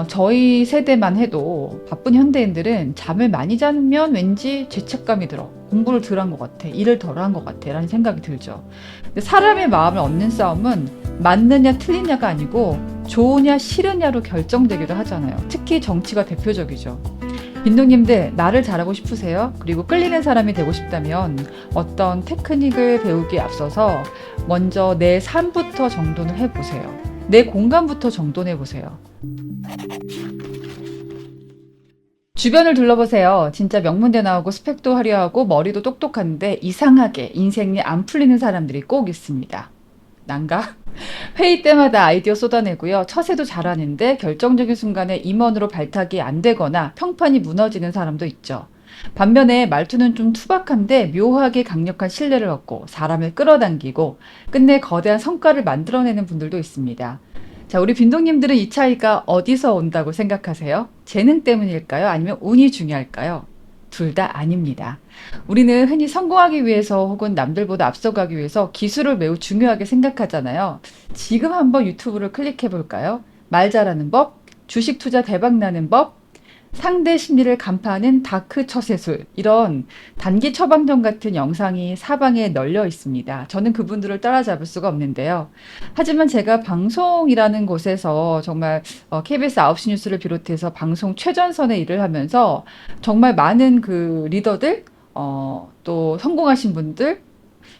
저희 세대만 해도 바쁜 현대인들은 잠을 많이 자면 왠지 죄책감이 들어. 공부를 덜 한 것 같아. 일을 덜 한 것 같아. 라는 생각이 들죠. 근데 사람의 마음을 얻는 싸움은 맞느냐 틀리냐가 아니고 좋으냐 싫으냐로 결정되기도 하잖아요. 특히 정치가 대표적이죠. 빈둥님들, 나를 잘하고 싶으세요? 그리고 끌리는 사람이 되고 싶다면 어떤 테크닉을 배우기에 앞서서 먼저 내 삶부터 정돈을 해보세요. 내 공간부터 정돈해보세요. 주변을 둘러보세요. 진짜 명문대 나오고 스펙도 화려하고 머리도 똑똑한데 이상하게 인생이 안 풀리는 사람들이 꼭 있습니다. 난가? 회의 때마다 아이디어 쏟아내고요. 처세도 잘하는데 결정적인 순간에 임원으로 발탁이 안 되거나 평판이 무너지는 사람도 있죠. 반면에 말투는 좀 투박한데 묘하게 강력한 신뢰를 얻고 사람을 끌어당기고 끝내 거대한 성과를 만들어내는 분들도 있습니다. 자, 우리 빈동님들은 이 차이가 어디서 온다고 생각하세요? 재능 때문일까요? 아니면 운이 중요할까요? 둘 다 아닙니다. 우리는 흔히 성공하기 위해서 혹은 남들보다 앞서가기 위해서 기술을 매우 중요하게 생각하잖아요. 지금 한번 유튜브를 클릭해 볼까요? 말 잘하는 법, 주식 투자 대박 나는 법, 상대 심리를 간파하는 다크 처세술, 이런 단기 처방전 같은 영상이 사방에 널려 있습니다. 저는 그분들을 따라잡을 수가 없는데요. 하지만 제가 방송이라는 곳에서 정말 KBS 9시 뉴스를 비롯해서 방송 최전선에 일을 하면서 정말 많은 그 리더들, 또 성공하신 분들,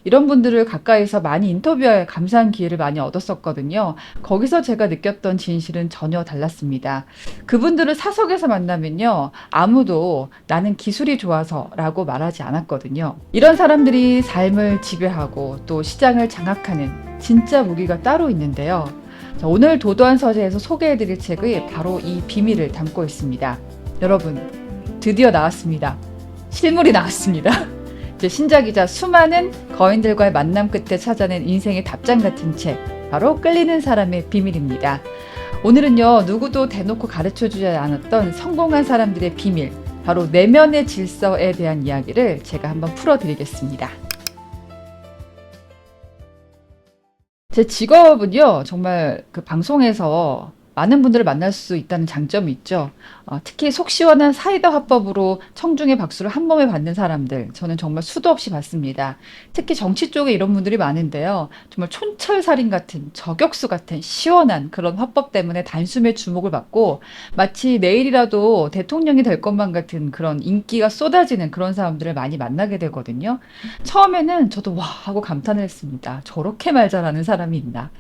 이런 분들을 가까이서 많이 인터뷰할 감사한 기회를 많이 얻었었거든요. 거기서 제가 느꼈던 진실은 전혀 달랐습니다. 그분들을 사석에서 만나면요. 아무도 나는 기술이 좋아서라고 말하지 않았거든요. 이런 사람들이 삶을 지배하고 또 시장을 장악하는 진짜 무기가 따로 있는데요. 자, 오늘 도도한 서재에서 소개해드릴 책이 바로 이 비밀을 담고 있습니다. 여러분, 드디어 나왔습니다. 실물이 나왔습니다. 제 신작이자 수많은 거인들과의 만남 끝에 찾아낸 인생의 답장 같은 책, 바로 끌리는 사람의 비밀입니다. 오늘은요, 누구도 대놓고 가르쳐주지 않았던 성공한 사람들의 비밀, 바로 내면의 질서에 대한 이야기를 제가 한번 풀어드리겠습니다. 제 직업은요, 정말 그 방송에서 많은 분들을 만날 수 있다는 장점이 있죠. 특히 속 시원한 사이다 화법으로 청중의 박수를 한 몸에 받는 사람들, 저는 정말 수도 없이 봤습니다. 특히 정치 쪽에 이런 분들이 많은데요. 정말 촌철살인 같은, 저격수 같은 시원한 그런 화법 때문에 단숨에 주목을 받고 마치 내일이라도 대통령이 될 것만 같은 그런 인기가 쏟아지는 그런 사람들을 많이 만나게 되거든요. 처음에는 저도 와 하고 감탄을 했습니다. 저렇게 말 잘하는 사람이 있나.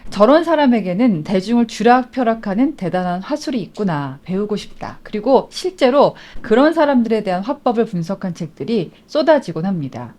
저런 사람에게는 대중을 쥐락펴락하는 대단한 화술이 있구나. 배우고 싶다. 그리고 실제로 그런 사람들에 대한 화법을 분석한 책들이 쏟아지곤 합니다.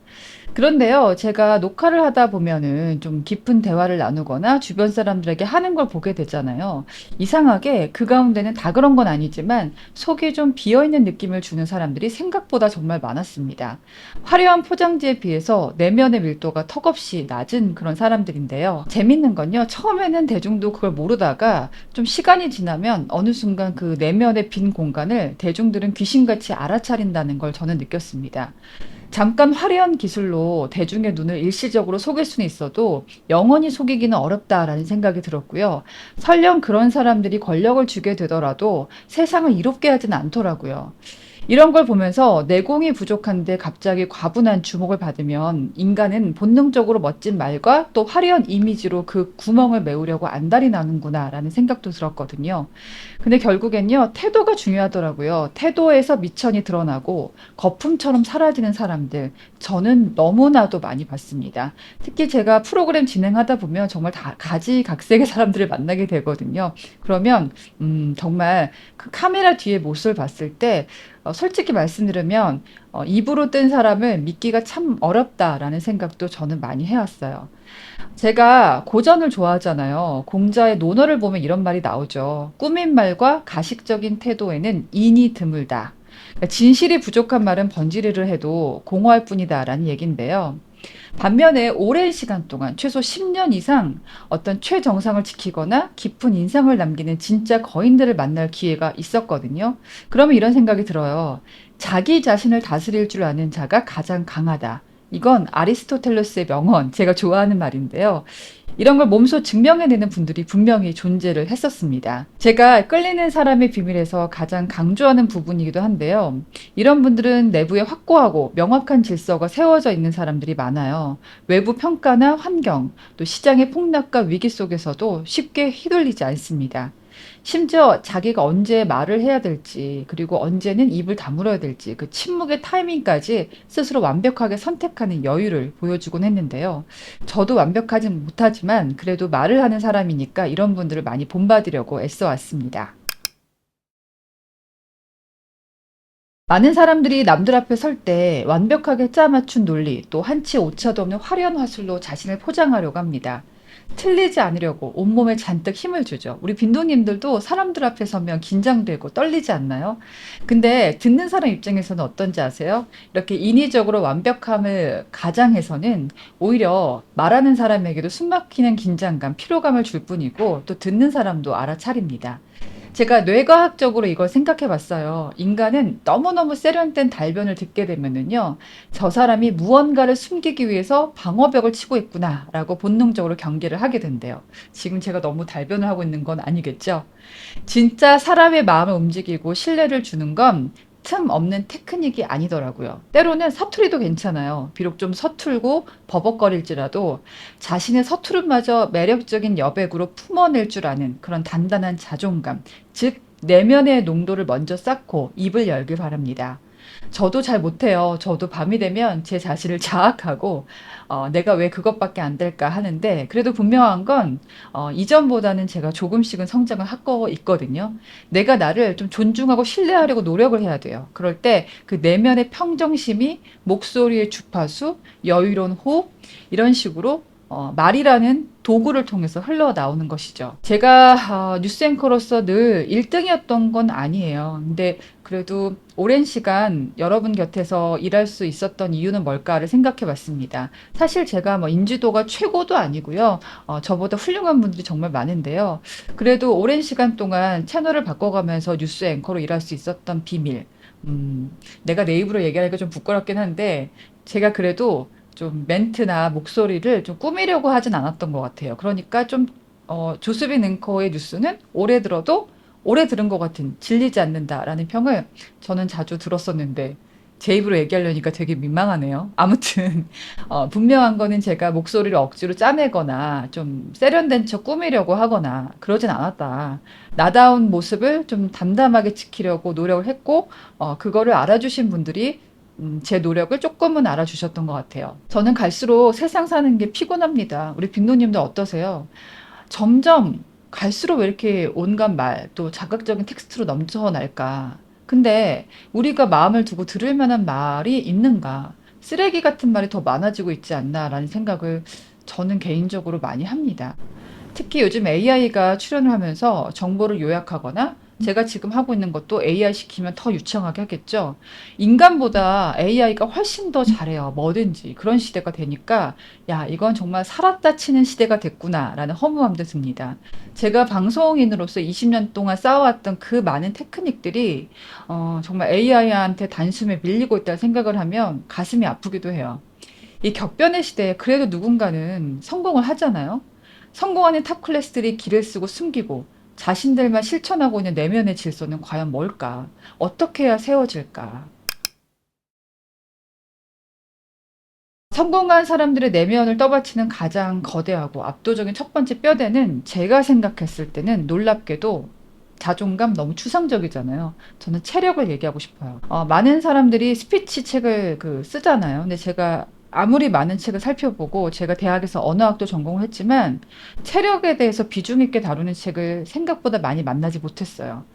그런데요, 제가 녹화를 하다 보면은 좀 깊은 대화를 나누거나 주변 사람들에게 하는 걸 보게 되잖아요. 이상하게 그 가운데는 다 그런 건 아니지만 속이 좀 비어있는 느낌을 주는 사람들이 생각보다 정말 많았습니다. 화려한 포장지에 비해서 내면의 밀도가 턱없이 낮은 그런 사람들인데요. 재밌는 건요, 처음에는 대중도 그걸 모르다가 좀 시간이 지나면 어느 순간 그 내면의 빈 공간을 대중들은 귀신같이 알아차린다는 걸 저는 느꼈습니다. 잠깐 화려한 기술로 대중의 눈을 일시적으로 속일 수는 있어도 영원히 속이기는 어렵다라는 생각이 들었고요. 설령 그런 사람들이 권력을 주게 되더라도 세상을 이롭게 하진 않더라고요. 이런 걸 보면서 내공이 부족한데 갑자기 과분한 주목을 받으면 인간은 본능적으로 멋진 말과 또 화려한 이미지로 그 구멍을 메우려고 안달이 나는구나라는 생각도 들었거든요. 근데 결국엔요, 태도가 중요하더라고요. 태도에서 미천이 드러나고 거품처럼 사라지는 사람들, 저는 너무나도 많이 봤습니다. 특히 제가 프로그램 진행하다 보면 정말 다 가지각색의 사람들을 만나게 되거든요. 그러면 정말 그 카메라 뒤에 모습을 봤을 때 솔직히 말씀드리면 입으로 뜬 사람을 믿기가 참 어렵다라는 생각도 저는 많이 해왔어요. 제가 고전을 좋아하잖아요. 공자의 논어를 보면 이런 말이 나오죠. 꾸민 말과 가식적인 태도에는 인이 드물다. 그러니까 진실이 부족한 말은 번지르르 해도 공허할 뿐이다라는 얘기인데요. 반면에 오랜 시간 동안 최소 10년 이상 어떤 최정상을 지키거나 깊은 인상을 남기는 진짜 거인들을 만날 기회가 있었거든요. 그러면 이런 생각이 들어요. 자기 자신을 다스릴 줄 아는 자가 가장 강하다. 이건 아리스토텔레스의 명언, 제가 좋아하는 말인데요. 이런 걸 몸소 증명해내는 분들이 분명히 존재를 했었습니다. 제가 끌리는 사람의 비밀에서 가장 강조하는 부분이기도 한데요. 이런 분들은 내부에 확고하고 명확한 질서가 세워져 있는 사람들이 많아요. 외부 평가나 환경, 또 시장의 폭락과 위기 속에서도 쉽게 휘둘리지 않습니다. 심지어 자기가 언제 말을 해야 될지, 그리고 언제는 입을 다물어야 될지, 그 침묵의 타이밍까지 스스로 완벽하게 선택하는 여유를 보여주곤 했는데요. 저도 완벽하진 못하지만 그래도 말을 하는 사람이니까 이런 분들을 많이 본받으려고 애써 왔습니다. 많은 사람들이 남들 앞에 설 때 완벽하게 짜맞춘 논리, 또 한치 오차도 없는 화려한 화술로 자신을 포장하려고 합니다. 틀리지 않으려고 온몸에 잔뜩 힘을 주죠. 우리 빈도님들도 사람들 앞에 서면 긴장되고 떨리지 않나요? 근데 듣는 사람 입장에서는 어떤지 아세요? 이렇게 인위적으로 완벽함을 가장해서는 오히려 말하는 사람에게도 숨막히는 긴장감, 피로감을 줄 뿐이고 또 듣는 사람도 알아차립니다. 제가 뇌과학적으로 이걸 생각해 봤어요. 인간은 너무너무 세련된 달변을 듣게 되면은요, 저 사람이 무언가를 숨기기 위해서 방어벽을 치고 있구나라고 본능적으로 경계를 하게 된대요. 지금 제가 너무 달변을 하고 있는 건 아니겠죠? 진짜 사람의 마음을 움직이고 신뢰를 주는 건 틈 없는 테크닉이 아니더라고요. 때로는 사투리도 괜찮아요. 비록 좀 서툴고 버벅거릴지라도 자신의 서투름마저 매력적인 여백으로 품어낼 줄 아는 그런 단단한 자존감, 즉 내면의 농도를 먼저 쌓고 입을 열길 바랍니다. 저도 잘 못해요. 저도 밤이 되면 제 자신을 자학하고 내가 왜 그것밖에 안 될까 하는데 그래도 분명한 건 이전보다는 제가 조금씩은 성장을 하고 있거든요. 내가 나를 좀 존중하고 신뢰하려고 노력을 해야 돼요. 그럴 때 그 내면의 평정심이 목소리의 주파수, 여유로운 호흡 이런 식으로 말이라는 도구를 통해서 흘러나오는 것이죠. 제가 뉴스 앵커로서 늘 1등이었던 건 아니에요. 근데 그래도 오랜 시간 여러분 곁에서 일할 수 있었던 이유는 뭘까를 생각해 봤습니다. 사실 제가 뭐 인지도가 최고도 아니고요. 저보다 훌륭한 분들이 정말 많은데요. 그래도 오랜 시간 동안 채널을 바꿔가면서 뉴스 앵커로 일할 수 있었던 비밀. 내가 내 입으로 얘기하기가 좀 부끄럽긴 한데 제가 그래도 좀 멘트나 목소리를 좀 꾸미려고 하진 않았던 것 같아요. 그러니까 좀 조수빈 앵커의 뉴스는 오래 들어도 오래 들은 것 같은 질리지 않는다라는 평을 저는 자주 들었었는데 제 입으로 얘기하려니까 되게 민망하네요. 아무튼 분명한 거는 제가 목소리를 억지로 짜내거나 좀 세련된 척 꾸미려고 하거나 그러진 않았다. 나다운 모습을 좀 담담하게 지키려고 노력을 했고 그거를 알아주신 분들이 제 노력을 조금은 알아주셨던 것 같아요. 저는 갈수록 세상 사는 게 피곤합니다. 우리 빈노님도 어떠세요? 점점 갈수록 왜 이렇게 온갖 말, 또 자극적인 텍스트로 넘쳐날까? 근데 우리가 마음을 두고 들을 만한 말이 있는가? 쓰레기 같은 말이 더 많아지고 있지 않나라는 생각을 저는 개인적으로 많이 합니다. 특히 요즘 AI가 출연을 하면서 정보를 요약하거나 제가 지금 하고 있는 것도 AI 시키면 더 유창하게 하겠죠. 인간보다 AI가 훨씬 더 잘해요. 뭐든지. 그런 시대가 되니까, 야, 이건 정말 살았다 치는 시대가 됐구나라는 허무함도 듭니다. 제가 방송인으로서 20년 동안 쌓아왔던 그 많은 테크닉들이, 정말 AI한테 단숨에 밀리고 있다는 생각을 하면 가슴이 아프기도 해요. 이 격변의 시대에 그래도 누군가는 성공을 하잖아요. 성공하는 탑 클래스들이 길을 쓰고 숨기고 자신들만 실천하고 있는 내면의 질서는 과연 뭘까? 어떻게 해야 세워질까? 성공한 사람들의 내면을 떠받치는 가장 거대하고 압도적인 첫 번째 뼈대는 제가 생각했을 때는 놀랍게도 자존감 너무 추상적이잖아요. 저는 체력을 얘기하고 싶어요. 많은 사람들이 스피치 책을 쓰잖아요. 근데 제가 아무리 많은 책을 살펴보고 제가 대학에서 언어학도 전공을 했지만 체력에 대해서 비중 있게 다루는 책을 생각보다 많이 만나지 못했어요.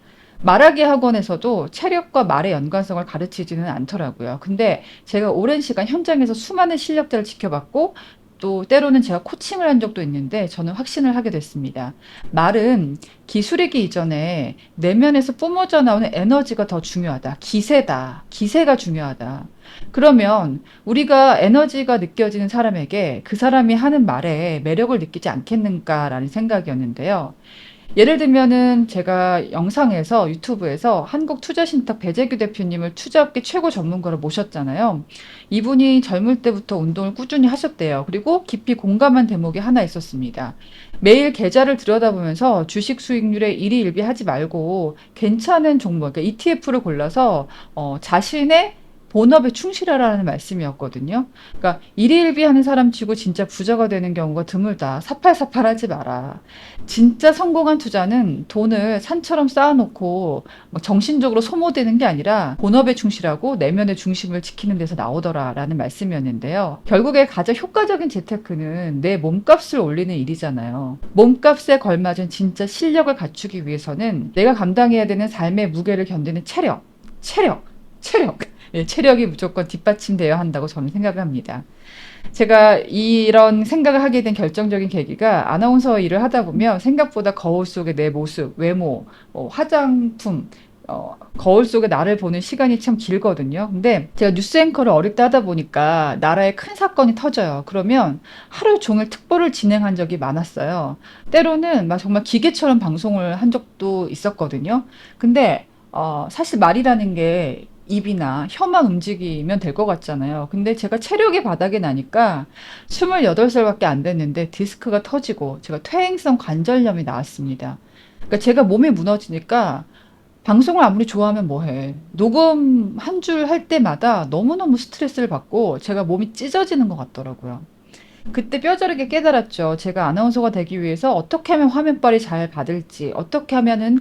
말하기 학원에서도 체력과 말의 연관성을 가르치지는 않더라고요. 근데 제가 오랜 시간 현장에서 수많은 실력자를 지켜봤고 또 때로는 제가 코칭을 한 적도 있는데 저는 확신을 하게 됐습니다. 말은 기술이기 이전에 내면에서 뿜어져 나오는 에너지가 더 중요하다. 기세다. 기세가 중요하다. 그러면 우리가 에너지가 느껴지는 사람에게 그 사람이 하는 말에 매력을 느끼지 않겠는가라는 생각이었는데요. 예를 들면은 제가 영상에서 유튜브에서 한국투자신탁 배재규 대표님을 투자업계 최고 전문가로 모셨잖아요. 이분이 젊을 때부터 운동을 꾸준히 하셨대요. 그리고 깊이 공감한 대목이 하나 있었습니다. 매일 계좌를 들여다보면서 주식 수익률에 일희일비하지 말고 괜찮은 종목, 그러니까 ETF를 골라서 자신의 본업에 충실하라는 말씀이었거든요. 그러니까 일희일비하는 사람 치고 진짜 부자가 되는 경우가 드물다. 사팔사팔하지 마라. 진짜 성공한 투자는 돈을 산처럼 쌓아놓고 막 정신적으로 소모되는 게 아니라 본업에 충실하고 내면의 중심을 지키는 데서 나오더라라는 말씀이었는데요. 결국에 가장 효과적인 재테크는 내 몸값을 올리는 일이잖아요. 몸값에 걸맞은 진짜 실력을 갖추기 위해서는 내가 감당해야 되는 삶의 무게를 견디는 체력. 예, 체력이 무조건 뒷받침되어야 한다고 저는 생각을 합니다. 제가 이런 생각을 하게 된 결정적인 계기가 아나운서 일을 하다 보면 생각보다 거울 속의 내 모습, 외모, 화장품, 거울 속에 나를 보는 시간이 참 길거든요. 근데 제가 뉴스 앵커를 어릴 때 하다 보니까 나라에 큰 사건이 터져요. 그러면 하루 종일 특보를 진행한 적이 많았어요. 때로는 막 정말 기계처럼 방송을 한 적도 있었거든요. 근데 사실 말이라는 게 입이나 혀만 움직이면 될 것 같잖아요. 근데 제가 체력이 바닥이 나니까 28살밖에 안 됐는데 디스크가 터지고 제가 퇴행성 관절염이 나왔습니다. 그러니까 제가 몸이 무너지니까 방송을 아무리 좋아하면 뭐해. 녹음 한 줄 할 때마다 너무너무 스트레스를 받고 제가 몸이 찢어지는 것 같더라고요. 그때 뼈저리게 깨달았죠. 제가 아나운서가 되기 위해서 어떻게 하면 화면빨이 잘 받을지, 어떻게 하면은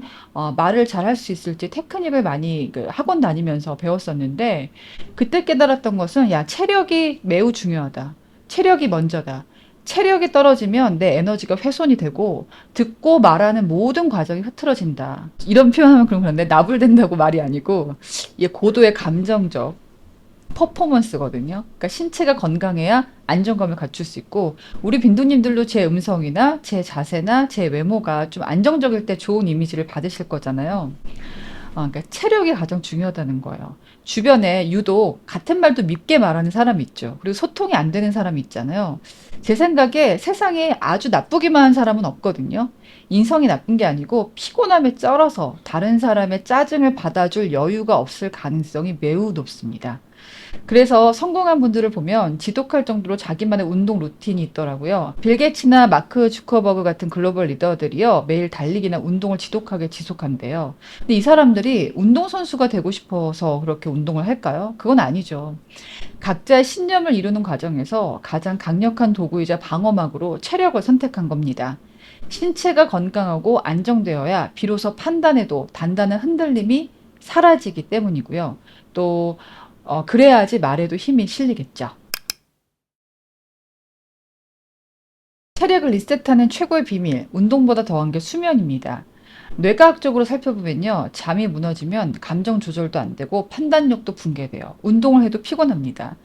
말을 잘 할 수 있을지 테크닉을 많이 그 학원 다니면서 배웠었는데 그때 깨달았던 것은 야, 체력이 매우 중요하다. 체력이 먼저다. 체력이 떨어지면 내 에너지가 훼손이 되고 듣고 말하는 모든 과정이 흐트러진다. 이런 표현하면 그런데 나불된다고 말이 아니고 이게 고도의 감정적 퍼포먼스거든요. 그러니까 신체가 건강해야 안정감을 갖출 수 있고 우리 빈도님들도 제 음성이나 제 자세나 제 외모가 좀 안정적일 때 좋은 이미지를 받으실 거잖아요. 그러니까 체력이 가장 중요하다는 거예요. 주변에 유독 같은 말도 밉게 말하는 사람이 있죠. 그리고 소통이 안 되는 사람이 있잖아요. 제 생각에 세상에 아주 나쁘기만 한 사람은 없거든요. 인성이 나쁜 게 아니고 피곤함에 쩔어서 다른 사람의 짜증을 받아줄 여유가 없을 가능성이 매우 높습니다. 그래서 성공한 분들을 보면 지독할 정도로 자기만의 운동 루틴이 있더라고요. 빌 게이츠나 마크 주커버그 같은 글로벌 리더들이요. 매일 달리기나 운동을 지독하게 지속한대요. 근데 이 사람들이 운동선수가 되고 싶어서 그렇게 운동을 할까요? 그건 아니죠. 각자의 신념을 이루는 과정에서 가장 강력한 도구이자 방어막으로 체력을 선택한 겁니다. 신체가 건강하고 안정되어야 비로소 판단에도 단단한 흔들림이 사라지기 때문이고요. 또 그래야지 말에도 힘이 실리겠죠. 체력을 리셋하는 최고의 비밀, 운동보다 더한 게 수면입니다. 뇌과학적으로 살펴보면요, 잠이 무너지면 감정 조절도 안 되고 판단력도 붕괴돼요. 운동을 해도 피곤합니다.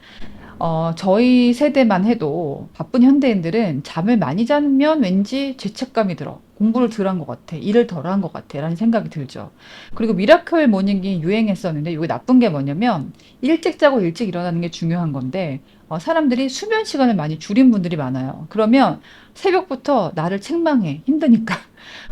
저희 세대만 해도 바쁜 현대인들은 잠을 많이 자면 왠지 죄책감이 들어. 공부를 덜 한 것 같아. 일을 덜 한 것 같아. 라는 생각이 들죠. 그리고 미라클 모닝이 유행했었는데 이게 나쁜 게 뭐냐면 일찍 자고 일찍 일어나는 게 중요한 건데 사람들이 수면 시간을 많이 줄인 분들이 많아요. 그러면 새벽부터 나를 책망해. 힘드니까.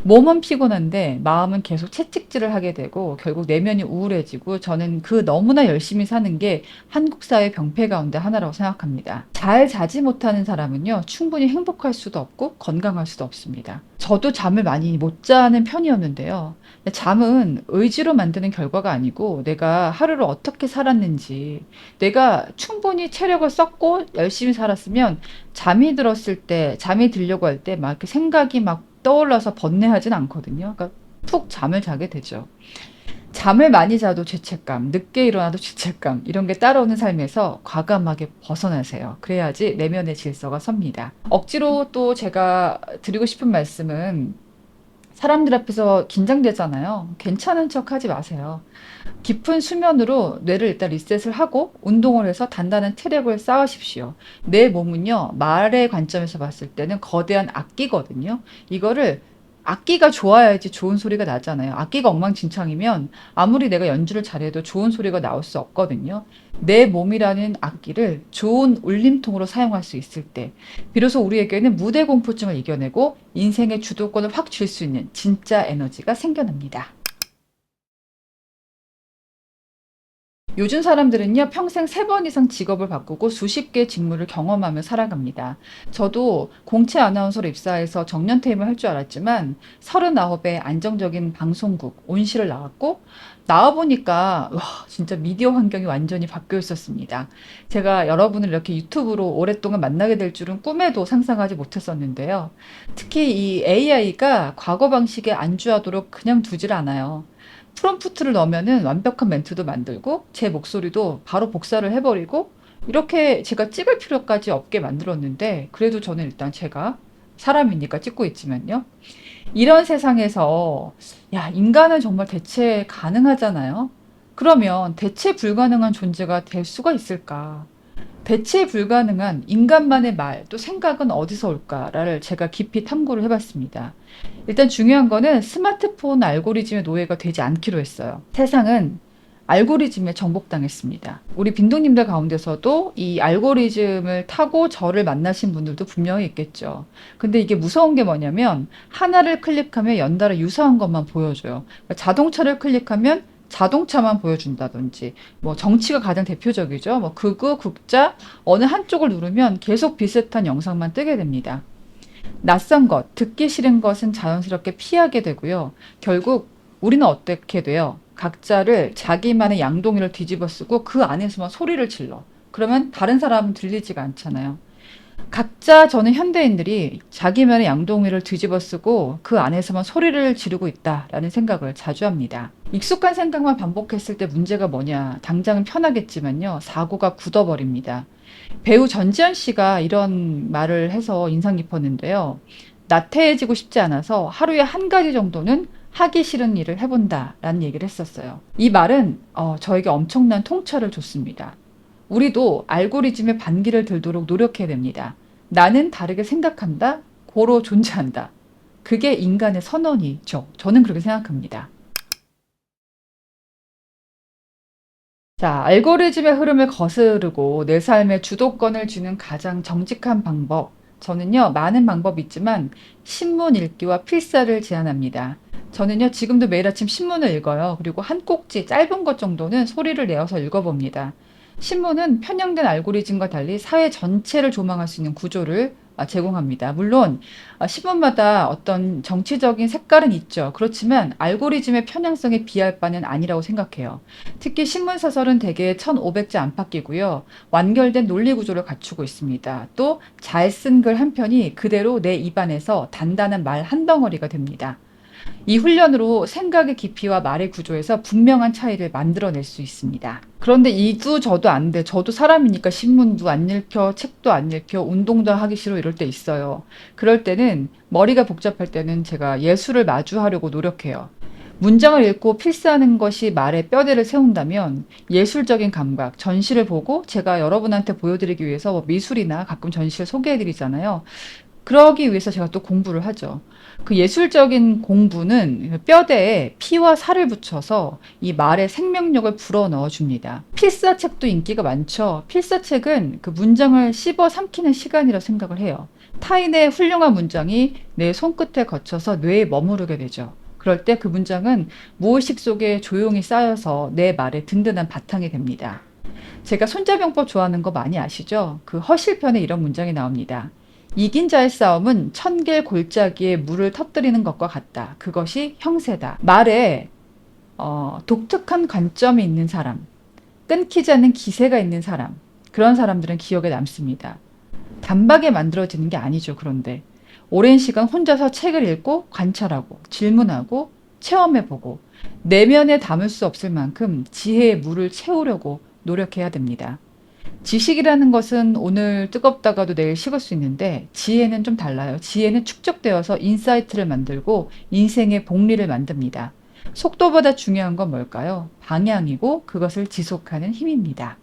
몸은 피곤한데 마음은 계속 채찍질을 하게 되고 결국 내면이 우울해지고 저는 그 너무나 열심히 사는 게 한국 사회 병폐 가운데 하나라고 생각합니다. 잘 자지 못하는 사람은요, 충분히 행복할 수도 없고 건강할 수도 없습니다. 저도 잠을 많이 못 자는 편이었는데요. 근데 잠은 의지로 만드는 결과가 아니고 내가 하루를 어떻게 살았는지, 내가 충분히 체력을 썼고 열심히 살았으면 잠이 들었을 때, 잠이 들려고 할 때 막 이렇게 생각이 막 떠올라서 번뇌하진 않거든요. 그러니까 푹 잠을 자게 되죠. 잠을 많이 자도 죄책감, 늦게 일어나도 죄책감, 이런 게 따라오는 삶에서 과감하게 벗어나세요. 그래야지 내면의 질서가 섭니다. 억지로 또 제가 드리고 싶은 말씀은 사람들 앞에서 긴장되잖아요. 괜찮은 척 하지 마세요. 깊은 수면으로 뇌를 일단 리셋을 하고 운동을 해서 단단한 체력을 쌓으십시오. 내 몸은요, 말의 관점에서 봤을 때는 거대한 악기거든요. 이거를 악기가 좋아야지 좋은 소리가 나잖아요. 악기가 엉망진창이면 아무리 내가 연주를 잘해도 좋은 소리가 나올 수 없거든요. 내 몸이라는 악기를 좋은 울림통으로 사용할 수 있을 때, 비로소 우리에게는 무대 공포증을 이겨내고 인생의 주도권을 확 쥘 수 있는 진짜 에너지가 생겨납니다. 요즘 사람들은요, 평생 3번 이상 직업을 바꾸고 수십 개의 직무를 경험하며 살아갑니다. 저도 공채 아나운서로 입사해서 정년퇴임을 할 줄 알았지만, 39에 안정적인 방송국, 온실을 나왔고, 나와보니까, 와, 진짜 미디어 환경이 완전히 바뀌어 있었습니다. 제가 여러분을 이렇게 유튜브로 오랫동안 만나게 될 줄은 꿈에도 상상하지 못했었는데요. 특히 이 AI가 과거 방식에 안주하도록 그냥 두질 않아요. 프롬프트를 넣으면은 완벽한 멘트도 만들고 제 목소리도 바로 복사를 해버리고 이렇게 제가 찍을 필요까지 없게 만들었는데 그래도 저는 일단 제가 사람이니까 찍고 있지만요. 이런 세상에서 야, 인간은 정말 대체 가능하잖아요. 그러면 대체 불가능한 존재가 될 수가 있을까? 대체 불가능한 인간만의 말, 또 생각은 어디서 올까를 제가 깊이 탐구를 해봤습니다. 일단 중요한 거는 스마트폰 알고리즘의 노예가 되지 않기로 했어요. 세상은 알고리즘에 정복당했습니다. 우리 빈둥님들 가운데서도 이 알고리즘을 타고 저를 만나신 분들도 분명히 있겠죠. 근데 이게 무서운 게 뭐냐면 하나를 클릭하면 연달아 유사한 것만 보여줘요. 그러니까 자동차를 클릭하면 자동차만 보여준다든지, 뭐 정치가 가장 대표적이죠. 뭐 극우, 극자 어느 한쪽을 누르면 계속 비슷한 영상만 뜨게 됩니다. 낯선 것, 듣기 싫은 것은 자연스럽게 피하게 되고요. 결국 우리는 어떻게 돼요? 각자를 자기만의 양동이를 뒤집어 쓰고 그 안에서만 소리를 질러. 그러면 다른 사람은 들리지가 않잖아요. 각자 저는 현대인들이 자기만의 양동이를 뒤집어 쓰고 그 안에서만 소리를 지르고 있다라는 생각을 자주 합니다. 익숙한 생각만 반복했을 때 문제가 뭐냐? 당장은 편하겠지만요. 사고가 굳어버립니다. 배우 전지현 씨가 이런 말을 해서 인상 깊었는데요. 나태해지고 싶지 않아서 하루에 한 가지 정도는 하기 싫은 일을 해본다라는 얘기를 했었어요. 이 말은 저에게 엄청난 통찰을 줬습니다. 우리도 알고리즘의 반기를 들도록 노력해야 됩니다. 나는 다르게 생각한다, 고로 존재한다. 그게 인간의 선언이죠. 저는 그렇게 생각합니다. 자, 알고리즘의 흐름을 거스르고 내 삶에 주도권을 쥐는 가장 정직한 방법. 저는요, 많은 방법이 있지만 신문 읽기와 필사를 제안합니다. 저는요, 지금도 매일 아침 신문을 읽어요. 그리고 한 꼭지 짧은 것 정도는 소리를 내어서 읽어봅니다. 신문은 편향된 알고리즘과 달리 사회 전체를 조망할 수 있는 구조를 제공합니다. 물론 신문마다 어떤 정치적인 색깔은 있죠. 그렇지만 알고리즘의 편향성에 비할 바는 아니라고 생각해요. 특히 신문사설은 대개 1500자 안팎이고요. 완결된 논리 구조를 갖추고 있습니다. 또 잘 쓴 글 한 편이 그대로 내 입안에서 단단한 말 한 덩어리가 됩니다. 이 훈련으로 생각의 깊이와 말의 구조에서 분명한 차이를 만들어낼 수 있습니다. 그런데 이도 저도 안 돼. 저도 사람이니까 신문도 안 읽혀, 책도 안 읽혀, 운동도 하기 싫어 이럴 때 있어요. 그럴 때는 머리가 복잡할 때는 제가 예술을 마주하려고 노력해요. 문장을 읽고 필사하는 것이 말의 뼈대를 세운다면 예술적인 감각, 전시를 보고 제가 여러분한테 보여드리기 위해서 뭐 미술이나 가끔 전시를 소개해드리잖아요. 그러기 위해서 제가 또 공부를 하죠. 그 예술적인 공부는 뼈대에 피와 살을 붙여서 이 말의 생명력을 불어넣어 줍니다. 필사책도 인기가 많죠. 필사책은 그 문장을 씹어 삼키는 시간이라 생각을 해요. 타인의 훌륭한 문장이 내 손끝에 거쳐서 뇌에 머무르게 되죠. 그럴 때 그 문장은 무의식 속에 조용히 쌓여서 내 말의 든든한 바탕이 됩니다. 제가 손자병법 좋아하는 거 많이 아시죠? 그 허실편에 이런 문장이 나옵니다. 이긴 자의 싸움은 천개 골짜기에 물을 터뜨리는 것과 같다. 그것이 형세다. 말에 독특한 관점이 있는 사람, 끊기지 않는 기세가 있는 사람, 그런 사람들은 기억에 남습니다. 단박에 만들어지는 게 아니죠. 그런데 오랜 시간 혼자서 책을 읽고 관찰하고 질문하고 체험해보고 내면에 담을 수 없을 만큼 지혜의 물을 채우려고 노력해야 됩니다. 지식이라는 것은 오늘 뜨겁다가도 내일 식을 수 있는데 지혜는 좀 달라요. 지혜는 축적되어서 인사이트를 만들고 인생의 복리를 만듭니다. 속도보다 중요한 건 뭘까요? 방향이고 그것을 지속하는 힘입니다.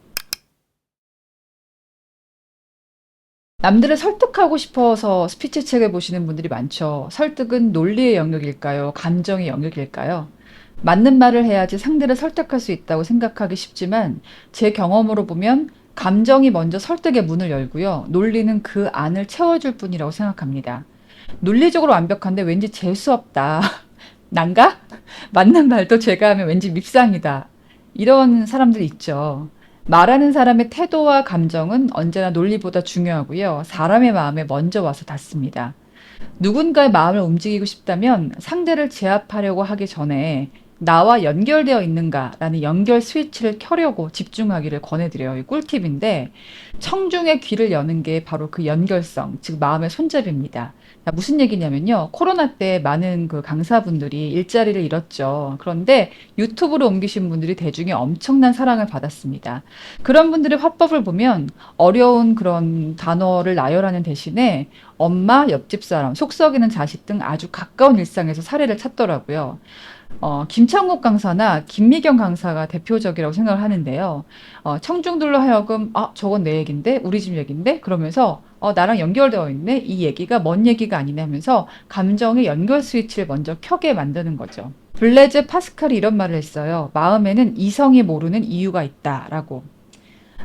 남들을 설득하고 싶어서 스피치 책을 보시는 분들이 많죠. 설득은 논리의 영역일까요? 감정의 영역일까요? 맞는 말을 해야지 상대를 설득할 수 있다고 생각하기 쉽지만 제 경험으로 보면 감정이 먼저 설득의 문을 열고요. 논리는 그 안을 채워줄 뿐이라고 생각합니다. 논리적으로 완벽한데 왠지 재수없다. 난가? 맞는 말도 제가 하면 왠지 밉상이다. 이런 사람들 있죠. 말하는 사람의 태도와 감정은 언제나 논리보다 중요하고요. 사람의 마음에 먼저 와서 닿습니다. 누군가의 마음을 움직이고 싶다면 상대를 제압하려고 하기 전에 나와 연결되어 있는가라는 연결 스위치를 켜려고 집중하기를 권해드려요. 이 꿀팁인데 청중의 귀를 여는 게 바로 그 연결성, 즉 마음의 손잡이입니다. 자, 무슨 얘기냐면요. 코로나 때 많은 그 강사분들이 일자리를 잃었죠. 그런데 유튜브로 옮기신 분들이 대중의 엄청난 사랑을 받았습니다. 그런 분들의 화법을 보면 어려운 그런 단어를 나열하는 대신에 엄마, 옆집 사람, 속 썩이는 자식 등 아주 가까운 일상에서 사례를 찾더라고요. 김창국 강사나 김미경 강사가 대표적이라고 생각을 하는데요. 청중들로 하여금, 아, 저건 내 얘긴데? 우리 집 얘긴데? 그러면서, 나랑 연결되어 있네? 이 얘기가 먼 얘기가 아니네 하면서 감정의 연결 스위치를 먼저 켜게 만드는 거죠. 블레즈 파스칼이 이런 말을 했어요. 마음에는 이성이 모르는 이유가 있다라고.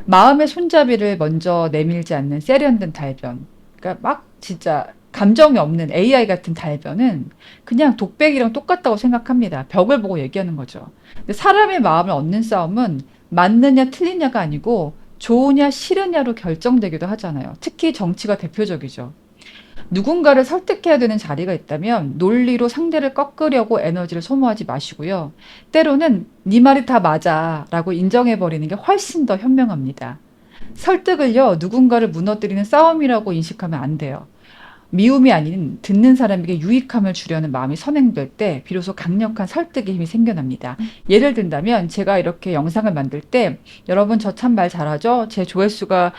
마음의 손잡이를 먼저 내밀지 않는 세련된 달변. 그러니까 막 진짜 감정이 없는 AI 같은 달변은 그냥 독백이랑 똑같다고 생각합니다. 벽을 보고 얘기하는 거죠. 근데 사람의 마음을 얻는 싸움은 맞느냐 틀리냐가 아니고 좋으냐 싫으냐로 결정되기도 하잖아요. 특히 정치가 대표적이죠. 누군가를 설득해야 되는 자리가 있다면 논리로 상대를 꺾으려고 에너지를 소모하지 마시고요. 때로는 네 말이 다 맞아라고 인정해버리는 게 훨씬 더 현명합니다. 설득을요, 누군가를 무너뜨리는 싸움이라고 인식하면 안 돼요. 미움이 아닌 듣는 사람에게 유익함을 주려는 마음이 선행될 때 비로소 강력한 설득의 힘이 생겨납니다. 예를 든다면 제가 이렇게 영상을 만들 때 여러분 저 참 말 잘하죠? 제 조회수가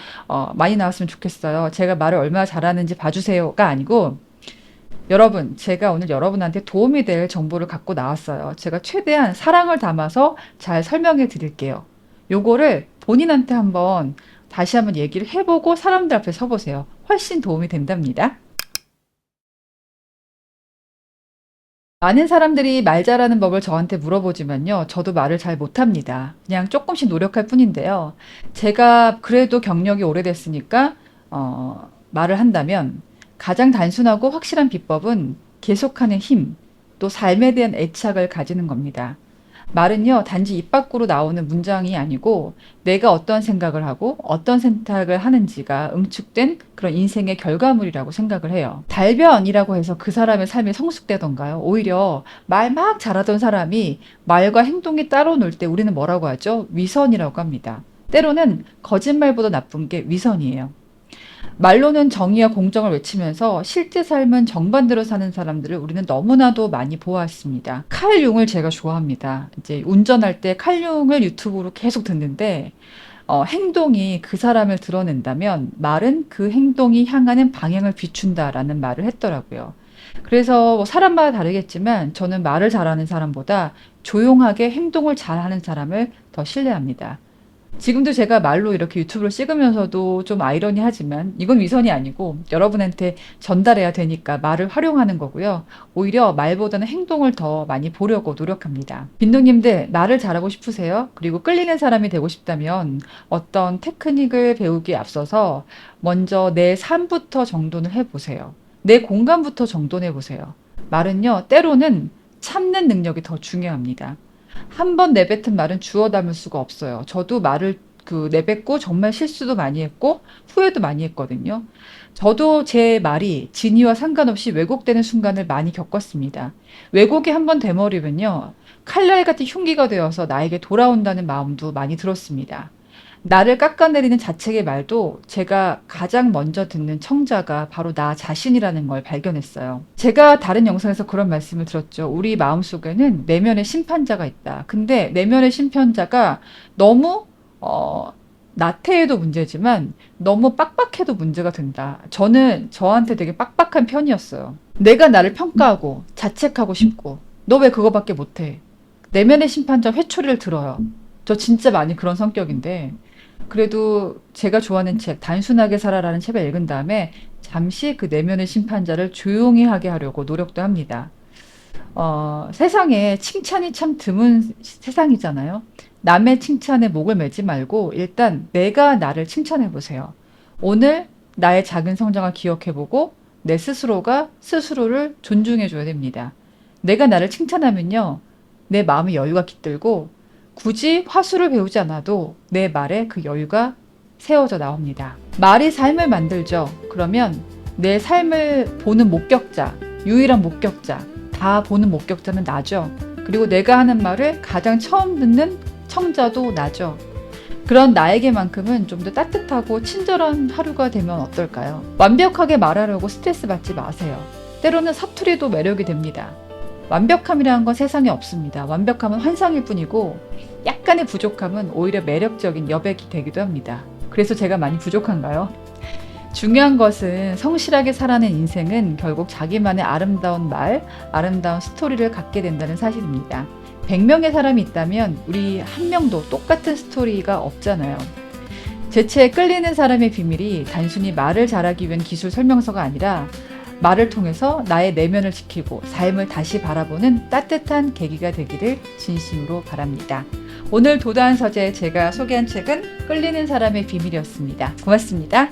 많이 나왔으면 좋겠어요. 제가 말을 얼마나 잘하는지 봐주세요가 아니고 여러분 제가 오늘 여러분한테 도움이 될 정보를 갖고 나왔어요. 제가 최대한 사랑을 담아서 잘 설명해 드릴게요. 요거를 본인한테 한번 다시 한번 얘기를 해보고 사람들 앞에 서보세요. 훨씬 도움이 된답니다. 많은 사람들이 말 잘하는 법을 저한테 물어보지만요. 저도 말을 잘 못합니다. 그냥 조금씩 노력할 뿐인데요. 제가 그래도 경력이 오래됐으니까 말을 한다면 가장 단순하고 확실한 비법은 계속하는 힘, 또 삶에 대한 애착을 가지는 겁니다. 말은요, 단지 입 밖으로 나오는 문장이 아니고 내가 어떤 생각을 하고 어떤 선택을 하는지가 응축된 그런 인생의 결과물이라고 생각을 해요. 달변이라고 해서 그 사람의 삶이 성숙되던가요? 오히려 말 막 잘하던 사람이 말과 행동이 따로 놀 때 우리는 뭐라고 하죠? 위선이라고 합니다. 때로는 거짓말보다 나쁜 게 위선이에요. 말로는 정의와 공정을 외치면서 실제 삶은 정반대로 사는 사람들을 우리는 너무나도 많이 보았습니다. 칼 융을 제가 좋아합니다. 이제 운전할 때 칼 융을 유튜브로 계속 듣는데 행동이 그 사람을 드러낸다면 말은 그 행동이 향하는 방향을 비춘다라는 말을 했더라고요. 그래서 뭐 사람마다 다르겠지만 저는 말을 잘하는 사람보다 조용하게 행동을 잘하는 사람을 더 신뢰합니다. 지금도 제가 말로 이렇게 유튜브를 찍으면서도 좀 아이러니하지만 이건 위선이 아니고 여러분한테 전달해야 되니까 말을 활용하는 거고요. 오히려 말보다는 행동을 더 많이 보려고 노력합니다. 빈둥님들 말을 잘하고 싶으세요? 그리고 끌리는 사람이 되고 싶다면 어떤 테크닉을 배우기에 앞서서 먼저 내 삶부터 정돈을 해보세요. 내 공간부터 정돈해 보세요. 말은요, 때로는 참는 능력이 더 중요합니다. 한 번 내뱉은 말은 주워 담을 수가 없어요. 저도 말을 내뱉고 정말 실수도 많이 했고 후회도 많이 했거든요. 저도 제 말이 진위와 상관없이 왜곡되는 순간을 많이 겪었습니다. 왜곡이 한 번 돼버리면요. 칼날 같은 흉기가 되어서 나에게 돌아온다는 마음도 많이 들었습니다. 나를 깎아내리는 자책의 말도 제가 가장 먼저 듣는 청자가 바로 나 자신이라는 걸 발견했어요. 제가 다른 영상에서 그런 말씀을 들었죠. 우리 마음속에는 내면의 심판자가 있다. 근데 내면의 심판자가 너무 나태해도 문제지만 너무 빡빡해도 문제가 된다. 저는 저한테 되게 빡빡한 편이었어요. 내가 나를 평가하고 자책하고 싶고 너 왜 그거밖에 못해? 내면의 심판자 회초리를 들어요. 저 진짜 많이 그런 성격인데 그래도 제가 좋아하는 책, 단순하게 살아라는 책을 읽은 다음에 잠시 그 내면의 심판자를 조용히 하게 하려고 노력도 합니다. 세상에 칭찬이 참 드문 세상이잖아요. 남의 칭찬에 목을 매지 말고 일단 내가 나를 칭찬해 보세요. 오늘 나의 작은 성장을 기억해 보고 내 스스로가 스스로를 존중해 줘야 됩니다. 내가 나를 칭찬하면요. 내 마음의 여유가 깃들고 굳이 화술을 배우지 않아도 내 말에 그 여유가 세워져 나옵니다. 말이 삶을 만들죠. 그러면 내 삶을 보는 목격자, 유일한 목격자, 다 보는 목격자는 나죠. 그리고 내가 하는 말을 가장 처음 듣는 청자도 나죠. 그런 나에게만큼은 좀 더 따뜻하고 친절한 하루가 되면 어떨까요? 완벽하게 말하려고 스트레스 받지 마세요. 때로는 사투리도 매력이 됩니다. 완벽함이라는 건 세상에 없습니다. 완벽함은 환상일 뿐이고 약간의 부족함은 오히려 매력적인 여백이 되기도 합니다. 그래서 제가 많이 부족한가요? 중요한 것은 성실하게 살아낸 인생은 결국 자기만의 아름다운 말, 아름다운 스토리를 갖게 된다는 사실입니다. 100명의 사람이 있다면 우리 한 명도 똑같은 스토리가 없잖아요. 제 책에 끌리는 사람의 비밀이 단순히 말을 잘하기 위한 기술 설명서가 아니라 말을 통해서 나의 내면을 지키고 삶을 다시 바라보는 따뜻한 계기가 되기를 진심으로 바랍니다. 오늘 도도한 서재 제가 소개한 책은 끌리는 사람의 비밀이었습니다. 고맙습니다.